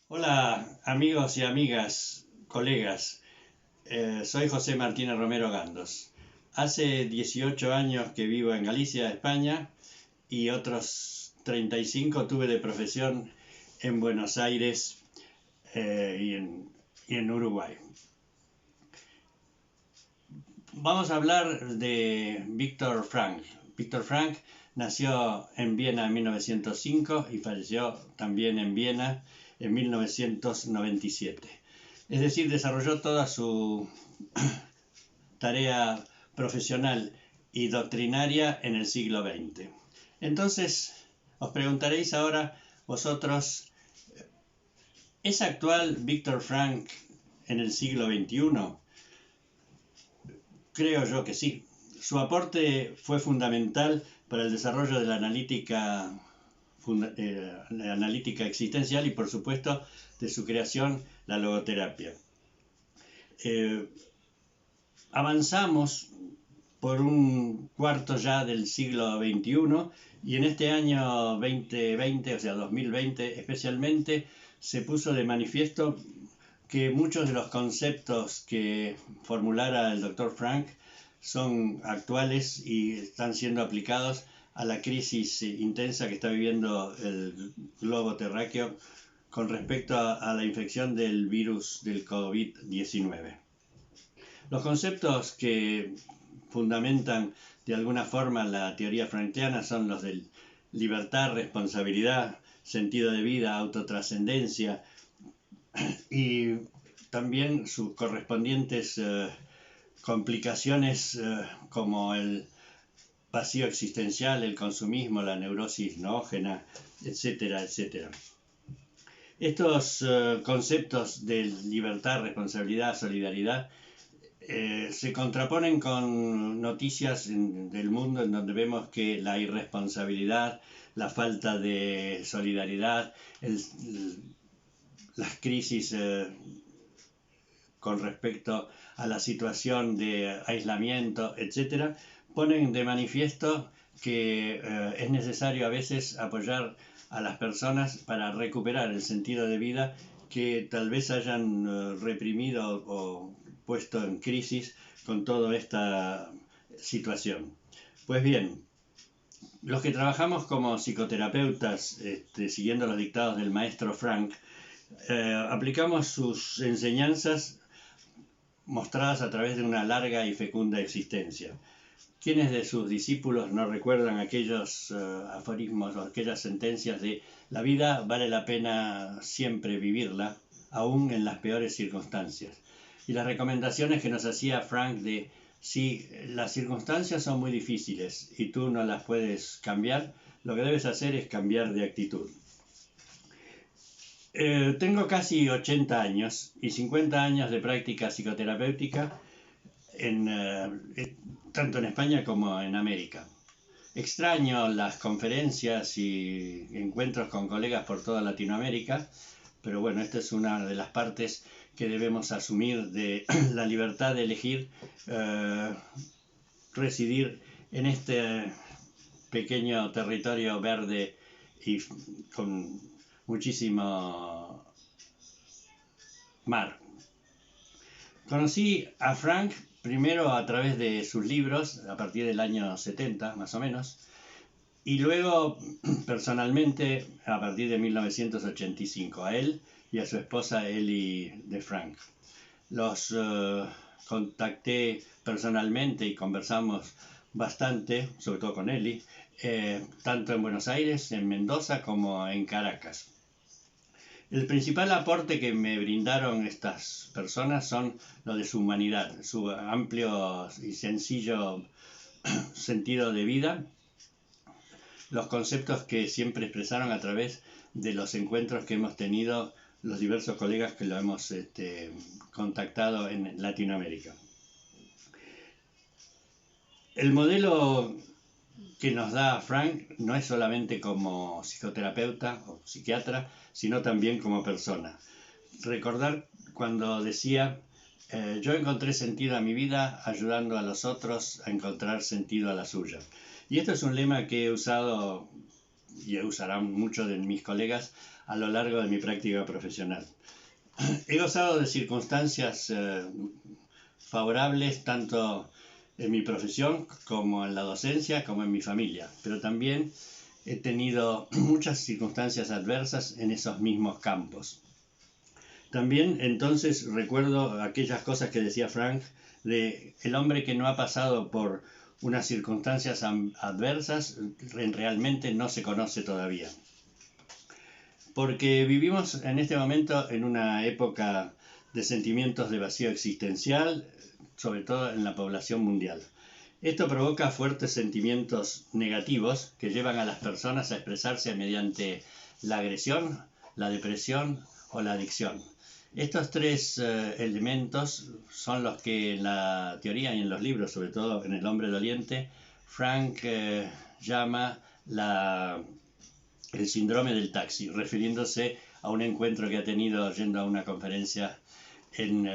Hola amigos y amigas, colegas, soy José Martínez Romero Gandos. Hace 18 años que vivo en Galicia, España, y otros 35 tuve de profesión en Buenos Aires y en Uruguay. Vamos a hablar de Viktor Frankl. Viktor Frankl nació en Viena en 1905 y falleció también en Viena en 1997. Es decir, desarrolló toda su tarea profesional y doctrinaria en el siglo XX. Entonces, os preguntaréis ahora vosotros, ¿es actual Viktor Frankl en el siglo XXI? Creo yo que sí. Su aporte fue fundamental para el desarrollo de la analítica existencial y, por supuesto, de su creación, la logoterapia. Avanzamos por un cuarto ya del siglo XXI y en este año 2020, o sea 2020 especialmente, se puso de manifiesto que muchos de los conceptos que formulara el Dr. Frankl son actuales y están siendo aplicados a la crisis intensa que está viviendo el globo terráqueo con respecto a la infección del virus del COVID-19. Los conceptos que fundamentan de alguna forma la teoría frankliana son los de libertad, responsabilidad, sentido de vida, autotrascendencia y también sus correspondientes complicaciones como el vacío existencial, el consumismo, la neurosis noógena, etcétera, etcétera. Estos conceptos de libertad, responsabilidad, solidaridad se contraponen con noticias del mundo en donde vemos que la irresponsabilidad, la falta de solidaridad, las crisis con respecto a la situación de aislamiento, etcétera, ponen de manifiesto que es necesario a veces apoyar a las personas para recuperar el sentido de vida que tal vez hayan reprimido o puesto en crisis con toda esta situación. Pues bien, los que trabajamos como psicoterapeutas, siguiendo los dictados del maestro Frankl, aplicamos sus enseñanzas mostradas a través de una larga y fecunda existencia. ¿Quiénes de sus discípulos no recuerdan aquellos aforismos o aquellas sentencias de la vida vale la pena siempre vivirla, aún en las peores circunstancias? Y las recomendaciones que nos hacía Frankl de si las circunstancias son muy difíciles y tú no las puedes cambiar, lo que debes hacer es cambiar de actitud. Tengo casi 80 años y 50 años de práctica psicoterapéutica tanto en España como en América. Extraño las conferencias y encuentros con colegas por toda Latinoamérica, pero bueno, esta es una de las partes que debemos asumir de la libertad de elegir residir en este pequeño territorio verde y con muchísimo mar. Conocí a Frankl primero a través de sus libros, a partir del año 70 más o menos, y luego personalmente a partir de 1985, a él y a su esposa Ellie de Frankl. Los contacté personalmente y conversamos bastante, sobre todo con Ellie, tanto en Buenos Aires, en Mendoza, como en Caracas. El principal aporte que me brindaron estas personas son lo de su humanidad, su amplio y sencillo sentido de vida, los conceptos que siempre expresaron a través de los encuentros que hemos tenido los diversos colegas que lo hemos contactado en Latinoamérica. El modelo que nos da Frankl no es solamente como psicoterapeuta o psiquiatra, sino también como persona. Recordar cuando decía, yo encontré sentido a mi vida ayudando a los otros a encontrar sentido a la suya. Y esto es un lema que he usado y usarán muchos de mis colegas a lo largo de mi práctica profesional. He gozado de circunstancias favorables tanto en mi profesión como en la docencia como en mi familia, pero también he tenido muchas circunstancias adversas en esos mismos campos. También entonces recuerdo aquellas cosas que decía Frank, de el hombre que no ha pasado por unas circunstancias adversas realmente no se conoce todavía. Porque vivimos en este momento en una época de sentimientos de vacío existencial, sobre todo en la población mundial. Esto provoca fuertes sentimientos negativos que llevan a las personas a expresarse mediante la agresión, la depresión o la adicción. Estos tres elementos son los que en la teoría y en los libros, sobre todo en El hombre doliente, Frank llama el síndrome del taxi, refiriéndose a un encuentro que ha tenido yendo a una conferencia en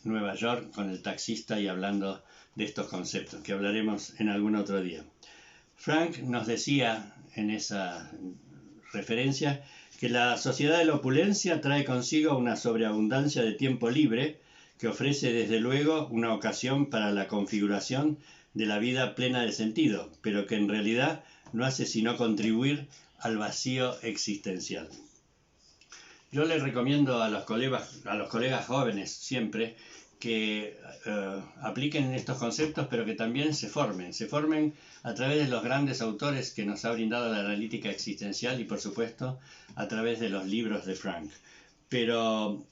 Nueva York con el taxista y hablando de estos conceptos, que hablaremos en algún otro día. Frank nos decía en esa referencia que la sociedad de la opulencia trae consigo una sobreabundancia de tiempo libre que ofrece desde luego una ocasión para la configuración de la vida plena de sentido, pero que en realidad no hace sino contribuir al vacío existencial. Yo les recomiendo a los colegas jóvenes siempre que apliquen estos conceptos, pero que también se formen a través de los grandes autores que nos ha brindado la analítica existencial y por supuesto a través de los libros de Frank. Pero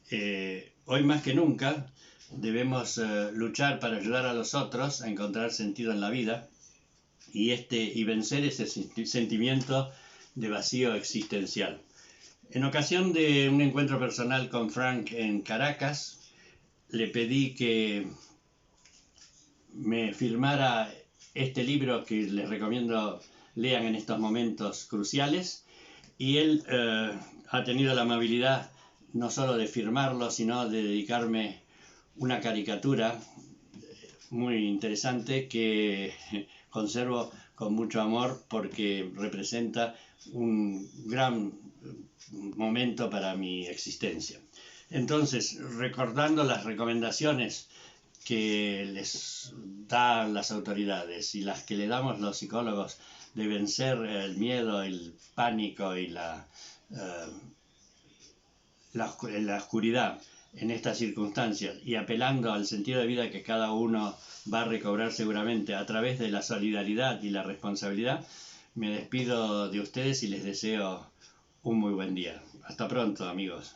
hoy más que nunca debemos luchar para ayudar a los otros a encontrar sentido en la vida y vencer ese sentimiento de vacío existencial. En ocasión de un encuentro personal con Frank en Caracas, le pedí que me firmara este libro que les recomiendo lean en estos momentos cruciales, y él ha tenido la amabilidad no solo de firmarlo, sino de dedicarme una caricatura muy interesante que conservo con mucho amor porque representa un gran momento para mi existencia. Entonces, recordando las recomendaciones que les dan las autoridades y las que le damos los psicólogos de vencer el miedo, el pánico y la oscuridad en estas circunstancias, y apelando al sentido de vida que cada uno va a recobrar seguramente a través de la solidaridad y la responsabilidad, me despido de ustedes y les deseo un muy buen día. Hasta pronto, amigos.